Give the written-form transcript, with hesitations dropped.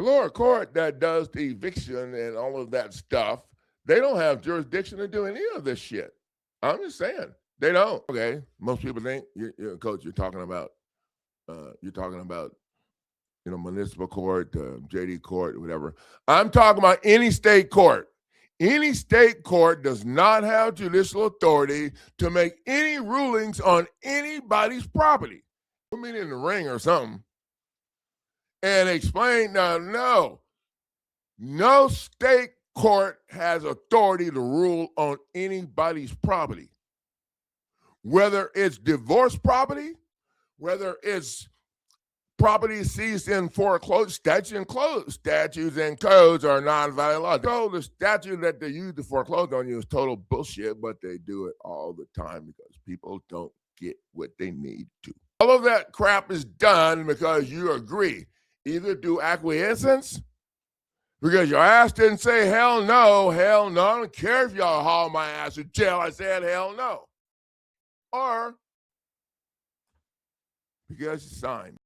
lower court that does the eviction and all of that stuff, they don't have jurisdiction to do any of this shit. I'm just saying they don't. Okay, most people think, Coach, you're talking about municipal court, JD court, whatever. I'm talking about any state court. Any state court does not have judicial authority to make any rulings on anybody's property. Put me in the ring or something and explain. No state court has authority to rule on anybody's property, whether it's divorce property, whether it's property seized in foreclosure. Statutes and codes are non-valid law. So the statute that they use to foreclose on you is total bullshit, but they do it all the time because people don't get what they need to. All of that crap is done because you agree. Either do acquiescence, because your ass didn't say hell no. I don't care if y'all haul my ass to jail. I said hell no. Or because you signed.